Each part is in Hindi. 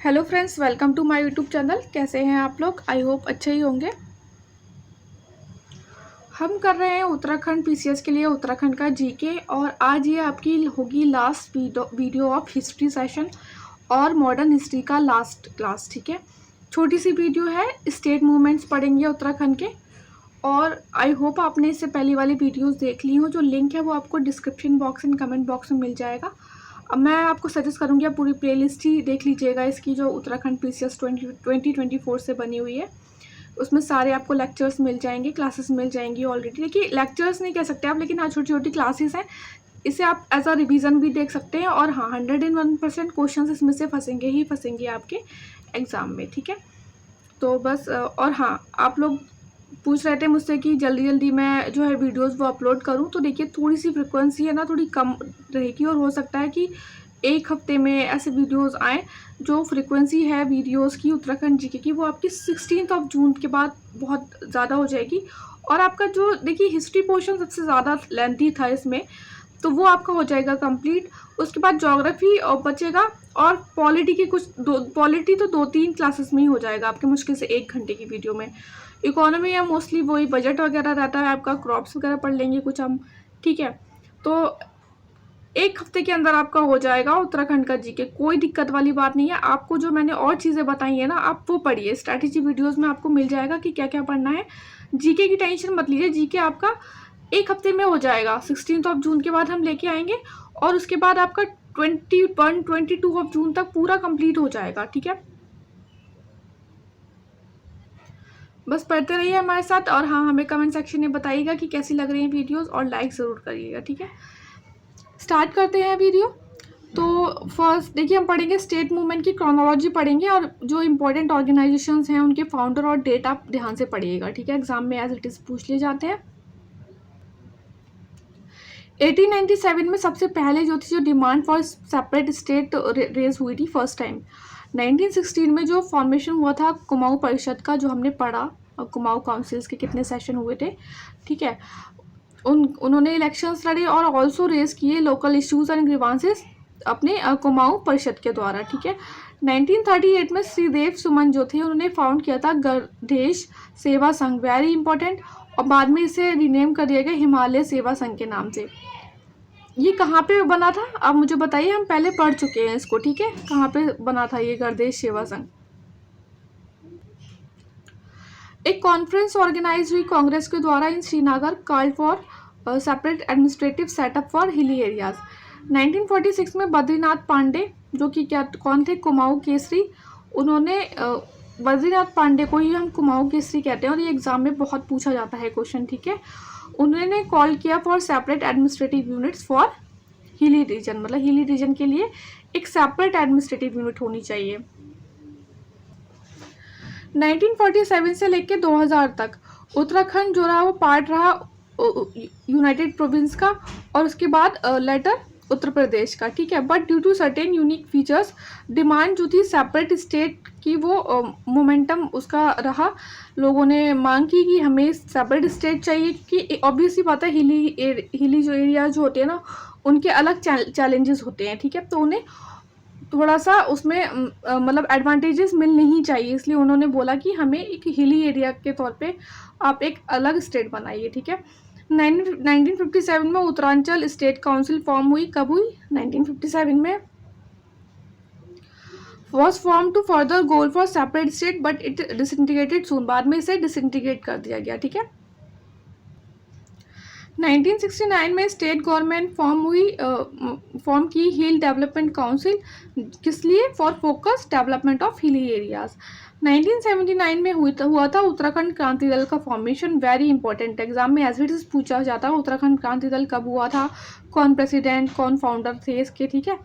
Hello friends, welcome to my YouTube channel. कैसे हैं आप लोग? आई होप अच्छे ही होंगे। हम कर रहे हैं उत्तराखंड पीसीएस के लिए उत्तराखंड का जीके, और आज ये आपकी होगी last video of history session और मॉडर्न हिस्ट्री का लास्ट क्लास। ठीक है, छोटी सी वीडियो है। स्टेट मूवमेंट्स पढ़ेंगे उत्तराखंड के, और आई होप आपने इससे पहली वाली वीडियोस देख ली हो। जो लिंक है वो आपको description box and comment box में मिल जाएगा। अब मैं आपको सजेस्ट करूँगी आप पूरी प्लेलिस्ट ही देख लीजिएगा इसकी, जो उत्तराखंड पीसीएस 2024 से बनी हुई है। उसमें सारे आपको लेक्चर्स मिल जाएंगे, क्लासेस मिल जाएंगी ऑलरेडी। देखिए, लेक्चर्स नहीं कह सकते आप, लेकिन हाँ छोटी छोटी क्लासेस हैं। इसे आप एज अ रिवीजन भी देख सकते हैं, और हाँ 101% क्वेश्चन इसमें से फंसेंगे ही फंसेंगे आपके एग्ज़ाम में। ठीक है, तो बस और हाँ, आप लोग पूछ रहे थे मुझसे कि जल्दी जल्दी मैं जो है वीडियोस वो अपलोड करूं। तो देखिए, थोड़ी सी फ्रिक्वेंसी है ना, थोड़ी कम रहेगी, और हो सकता है कि एक हफ्ते में ऐसे वीडियोस आए। जो फ्रिक्वेंसी है वीडियोस की उत्तराखंड जीके की, वो आपकी 16 जून के बाद बहुत ज़्यादा हो जाएगी। और आपका जो देखिए हिस्ट्री पोर्शन सबसे ज़्यादा लेंथी था इसमें, तो वो आपका हो जाएगा कंप्लीट। उसके बाद ज्योग्राफी बचेगा, और पॉलिटी की पॉलिटी तो 2-3 क्लासेस में ही हो जाएगा आपके, मुश्किल से 1 घंटे की वीडियो में। इकोनॉमी है मोस्टली वही बजट वगैरह रहता है आपका, क्रॉप्स वगैरह पढ़ लेंगे कुछ हम। ठीक है, तो एक हफ्ते के अंदर आपका हो जाएगा उत्तराखंड का जीके। कोई दिक्कत वाली बात नहीं है। आपको जो मैंने और चीज़ें बताई है ना, आप वो पढ़िए। स्ट्रैटेजी वीडियोस में आपको मिल जाएगा कि क्या क्या पढ़ना है। जीके की टेंशन मत लीजिए, जीके आपका एक हफ्ते में हो जाएगा। 16 जून के बाद हम लेके आएंगे, और उसके बाद आपका 22 तक पूरा कंप्लीट हो जाएगा। ठीक है, बस पढ़ते रहिए हमारे साथ, और हाँ हमें कमेंट सेक्शन में बताइएगा कि कैसी लग रही हैं वीडियोस, और लाइक ज़रूर करिएगा। ठीक है, स्टार्ट करते हैं वीडियो। तो फर्स्ट देखिए, हम पढ़ेंगे स्टेट मूवमेंट की क्रोनोलॉजी पढ़ेंगे, और जो इंपॉर्टेंट ऑर्गेनाइजेशंस हैं उनके फाउंडर और डेट आप ध्यान से पढ़िएगा। ठीक है, एग्जाम में एज इट इज़ पूछ लिए जाते हैं। 1897 में सबसे पहले जो demand for separate state raise हुई थी फर्स्ट टाइम। 1916 में जो फॉर्मेशन हुआ था कुमाऊं परिषद का, जो हमने पढ़ा, कुमाऊं काउंसिल्स के कितने सेशन हुए थे। ठीक है, उन्होंने इलेक्शंस लड़े और ऑल्सो रेज किए लोकल इश्यूज एंड ग्रीवांसेस अपने कुमाऊं परिषद के द्वारा। ठीक है, 1938 में श्रीदेव सुमन जो थे, उन्होंने फाउंड किया था गणदेश सेवा संघ, वेरी इंपॉर्टेंट, और बाद में इसे रीनेम कर दिया गया हिमालय सेवा संघ के नाम से। ये कहाँ पे बना था आप मुझे बताइए, हम पहले पढ़ चुके हैं इसको। ठीक है, कहाँ पे बना था ये गणदेश सेवा संघ? एक कॉन्फ्रेंस ऑर्गेनाइज हुई कांग्रेस के द्वारा in Srinagar, call for separate administrative setup for hilly areas. 1946 में बद्रीनाथ पांडे, जो कि क्या कौन थे, कुमाऊं केसरी, उन्होंने बद्रीनाथ पांडे को ही हम कुमाऊं केसरी कहते हैं, और ये एग्जाम में बहुत पूछा जाता है क्वेश्चन। ठीक है, उन्होंने कॉल किया for separate administrative units for hilly region, मतलब हिली रीजन के लिए एक सेपरेट एडमिनिस्ट्रेटिव यूनिट होनी चाहिए। 1947 से लेकर 2000 तक उत्तराखंड जो रहा वो पार्ट रहा यूनाइटेड प्रोविंस का, और उसके बाद लेटर उत्तर प्रदेश का। ठीक है, but due to certain unique features, demand जो थी सेपरेट स्टेट की, वो मोमेंटम उसका रहा। लोगों ने मांग की कि हमें सेपरेट स्टेट चाहिए, कि ऑब्वियसली बात है हिली जो एरिया जो होते हैं ना, उनके अलग चैलेंजेस होते हैं। ठीक है, तो उन्हें थोड़ा सा उसमें मतलब एडवांटेजेस मिलने ही चाहिए, इसलिए उन्होंने बोला कि हमें एक हिली एरिया के तौर पे आप एक अलग स्टेट बनाइए। ठीक है, 1957 में उत्तरांचल स्टेट काउंसिल फॉर्म हुई। कब हुई? 1957 में। Was form to further goal for separate state, but it disintegrated soon, बाद में इसे डिसइंटीग्रेट कर दिया गया। ठीक है, 1969 में स्टेट गवर्नमेंट फॉर्म की हिल डेवलपमेंट काउंसिल, किस लिए? For focus development of hilly areas. 1979 में हुआ था उत्तराखंड क्रांति दल का फॉर्मेशन, वेरी इंपॉर्टेंट, एग्जाम में एज इट इज पूछा जाता है उत्तराखंड क्रांति दल कब हुआ था, कौन प्रेसिडेंट, कौन फाउंडर थे इसके। ठीक है,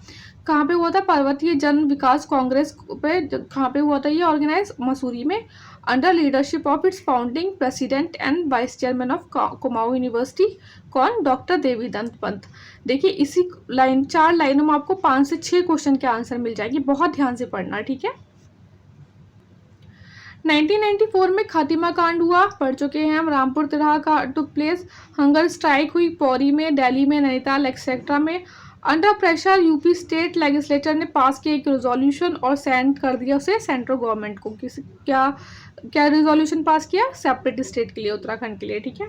कहाँ पे हुआ था? पर्वतीय जन विकास कांग्रेस पे। कहाँ पे हुआ था ये ऑर्गेनाइज? मसूरी में, under leadership of its founding president and vice chairman of Kumaon university, कौन? डॉक्टर देवीदत्त पंत। देखिए, इसी 4 लाइनों में आपको 5 से 6 क्वेश्चन के आंसर मिल जाएंगे, बहुत ध्यान से पढ़ना। ठीक है, 1994 में खातिमा कांड हुआ, पढ़ चुके हैं हम। रामपुर तिराहा का टुक प्लेस, हंगर स्ट्राइक हुई पौरी में, दिल्ली में, नैनीताल एक्सेट्रा में, under pressure UP state legislature ने पास किया एक रेजोल्यूशन और सेंड कर दिया उसे सेंट्रल गवर्नमेंट को। किस क्या क्या रेजोल्यूशन पास किया? सेपरेट स्टेट के लिए, उत्तराखंड के लिए, ठीक है।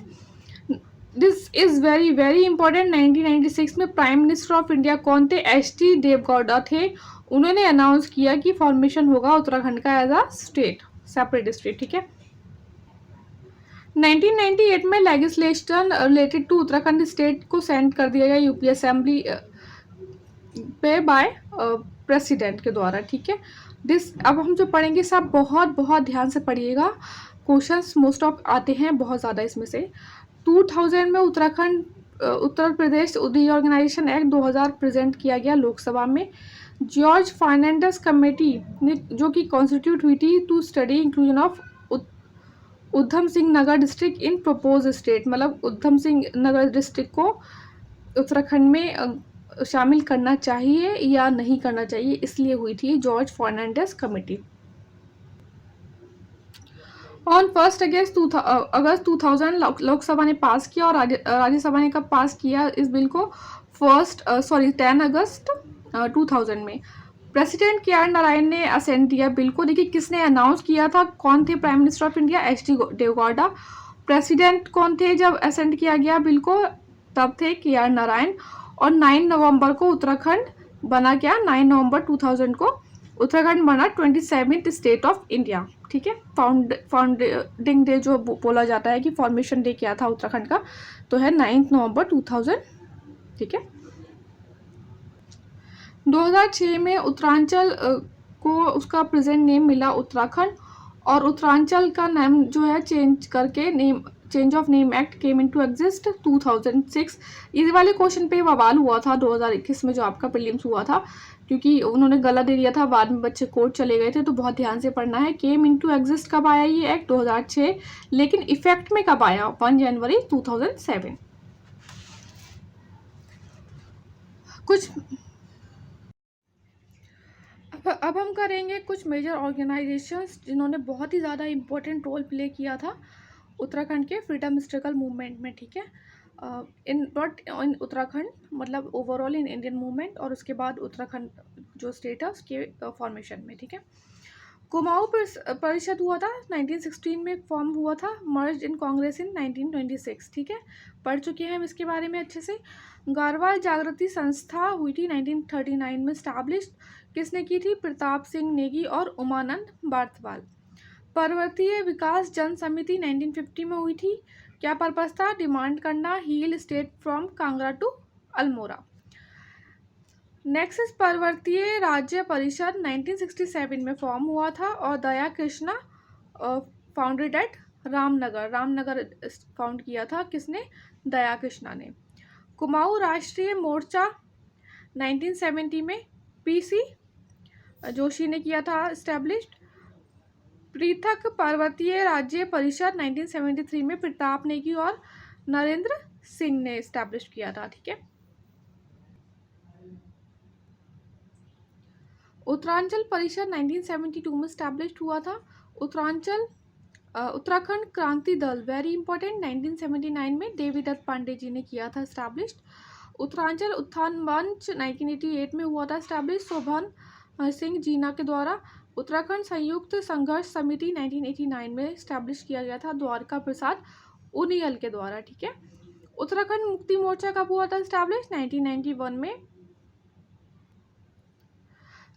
This is very very important. 1996 में प्राइम मिनिस्टर ऑफ इंडिया कौन थे? एच.डी. देवगौड़ा थे। उन्होंने अनाउंस किया कि फॉर्मेशन होगा उत्तराखंड का as a state, separate state, ठीक है। 1998 में legislation related to Uttarakhand state को सेंड कर दिया गया यूपी असेंबली पे बाय प्रेसिडेंट के द्वारा, ठीक है। दिस अब हम जो पढ़ेंगे सब बहुत बहुत ध्यान से पढ़िएगा, क्वेश्चंस मोस्ट ऑफ आते हैं बहुत ज़्यादा इसमें से। 2000 में Uttarakhand Uttar Pradesh reorganisation act 2000 present किया गया लोकसभा में। जॉर्ज फर्नांडिस कमेटी ने जो कि कॉन्स्टिट्यूट हुई थी to study inclusion of Udham Singh Nagar district in propose state, मतलब उधम सिंह नगर डिस्ट्रिक्ट को उत्तराखंड में शामिल करना चाहिए या नहीं करना चाहिए, इसलिए हुई थी जॉर्ज फर्नांडिस कमेटी। ऑन 1 अगस्त 2000 लोकसभा ने पास किया और राज्यसभा ने कब पास किया इस बिल को? 10 अगस्त 2000 में। प्रेसिडेंट के आर नारायण ने असेंट दिया बिल को। देखिए किसने अनाउंस किया था, कौन थे prime minister of India? H D. Deve Gowda. President कौन थे जब असेंट किया गया बिल को? तब थे के आर नारायण। और 9 नवंबर को उत्तराखंड बना क्या? 9 नवंबर 2000 को उत्तराखंड बना 27th स्टेट ऑफ इंडिया, ठीक है। फाउंडिंग डे जो बोला जाता है कि फॉर्मेशन डे क्या था उत्तराखंड का, तो है 9 नवंबर 2000, ठीक है। 2006 में उत्तरांचल को उसका प्रेजेंट नेम मिला उत्तराखंड, और उत्तरांचल का नाम जो है चेंज करके change of name act came into exist 2006। इस वाले क्वेश्चन पे बवाल हुआ था 2021 में जो आपका प्रीलिम्स हुआ था, क्योंकि उन्होंने गलत दे दिया था, बाद में बच्चे कोर्ट चले गए थे, तो बहुत ध्यान से पढ़ना है। केम इनटू एग्जिस्ट कब आया ये एक्ट? 2006। लेकिन इफेक्ट में कब आया? 1 जनवरी 2007। कुछ अब हम करेंगे कुछ मेजर ऑर्गेनाइजेशंस जिन्होंने बहुत ही ज़्यादा इम्पोर्टेंट रोल प्ले किया था उत्तराखंड के फ्रीडम स्ट्रगल मूवमेंट में, ठीक है। इन नॉट इन उत्तराखंड, मतलब ओवरऑल इन इंडियन मूवमेंट, और उसके बाद उत्तराखंड जो स्टेट है उसके फॉर्मेशन में, ठीक है। कुमाऊं परिषद हुआ था 1916 में, फॉर्म हुआ था, मर्ज इन कांग्रेस इन 1926, ठीक है। पढ़ चुके हैं हम इसके बारे में अच्छे से। गारवाल जागृति संस्था हुई थी 1939 में स्टैब्लिश, किसने की थी? प्रताप सिंह नेगी और उमानंद बार्थवाल। पर्वतीय विकास जन समिति 1950 में हुई थी, क्या पर्पस था? डिमांड करना hill state from Kangra to Almora. Next Parvatiya Rajya Parishad 1967 में फॉर्म हुआ था, और Daya Krishna founded at Ramnagar found किया था, किसने? दया कृष्णा ने। कुमाऊं राष्ट्रीय मोर्चा 1970 में पीसी जोशी ने किया था एस्टेब्लिश्ड। पृथक पर्वतीय राज्य परिषद 1973 में प्रताप नेगी और नरेंद्र सिंह ने एस्टेब्लिश किया था, ठीक है। उत्तरांचल परिषद 1972 में एस्टेब्लिश हुआ था। उत्तराखंड क्रांति दल वेरी इंपॉर्टेंट 1979 में देवीदत्त पांडे जी ने किया था एस्टेब्लिश। उत्तरांचल उत्थान मंच 1988 में हुआ था एस्टेब्लिश शोभन सिंह जीना के द्वारा। उत्तराखंड संयुक्त संघर्ष समिति 1989 में एस्टेब्लिश किया गया था द्वारका प्रसाद उनियल के द्वारा, ठीक है। उत्तराखंड मुक्ति मोर्चा कब हुआ था एस्टेब्लिश? 1991 में।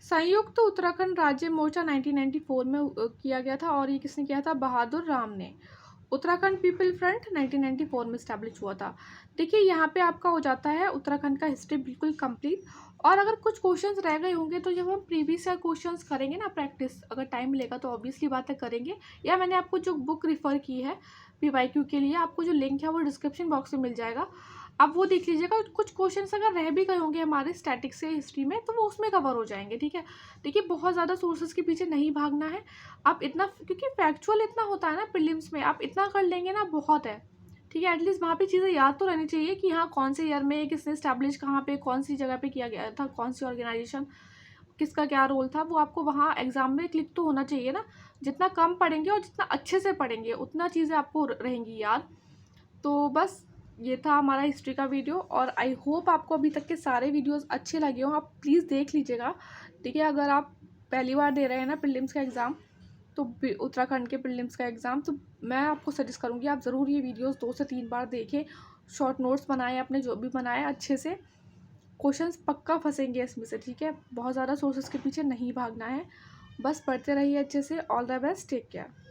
संयुक्त उत्तराखंड राज्य मोर्चा 1994 में किया गया था, और ये किसने किया था? बहादुर राम ने। उत्तराखंड पीपल फ्रंट 1994 में एस्टेब्लिश हुआ था। देखिए यहाँ पे आपका हो जाता है उत्तराखंड का हिस्ट्री बिल्कुल कंप्लीट। और अगर कुछ क्वेश्चंस रह गए होंगे तो जब हम प्रीवियस ईयर क्वेश्चंस करेंगे ना प्रैक्टिस, अगर टाइम मिलेगा तो ऑब्वियसली बात है करेंगे, या मैंने आपको जो बुक रिफ़र की है PYQ के लिए, आपको जो लिंक है वो डिस्क्रिप्शन बॉक्स में मिल जाएगा, आप वो देख लीजिएगा। कुछ क्वेश्चंस अगर रह भी गए होंगे हमारे स्टैटिक्स से हिस्ट्री में तो वो उसमें कवर हो जाएंगे, ठीक है। देखिए बहुत ज़्यादा सोर्सेज के पीछे नहीं भागना है आप, इतना क्योंकि फैक्चुअल इतना होता है ना प्रीलिम्स में, आप इतना कर लेंगे ना बहुत है, ठीक है। एटलीस्ट वहाँ पे चीज़ें याद तो रहनी चाहिए कि हाँ कौन से ईयर में किसने स्टैब्लिश कहाँ पे कौन सी जगह पे किया गया था, कौन सी ऑर्गेनाइजेशन किसका क्या रोल था, वो आपको वहाँ एग्जाम में क्लिक तो होना चाहिए ना। जितना कम पढ़ेंगे और जितना अच्छे से पढ़ेंगे उतना चीज़ें आपको रहेंगी याद। तो बस ये था हमारा हिस्ट्री का वीडियो और आई होप आपको अभी तक के सारे वीडियोस अच्छे लगे हों। आप प्लीज़ देख लीजिएगा, ठीक है। अगर आप पहली बार दे रहे हैं ना प्रीलिम्स का एग्ज़ाम, तो उत्तराखंड के प्रीलिम्स का एग्ज़ाम, तो मैं आपको सजेस्ट करूँगी आप ज़रूर ये वीडियोस 2 से 3 बार देखें, शॉर्ट नोट्स बनाएं, अपने जो भी बनाए अच्छे से। क्वेश्चंस पक्का फंसेंगे इसमें से, ठीक है। बहुत ज़्यादा सोर्सेस के पीछे नहीं भागना है, बस पढ़ते रहिए अच्छे से। All the best, take care.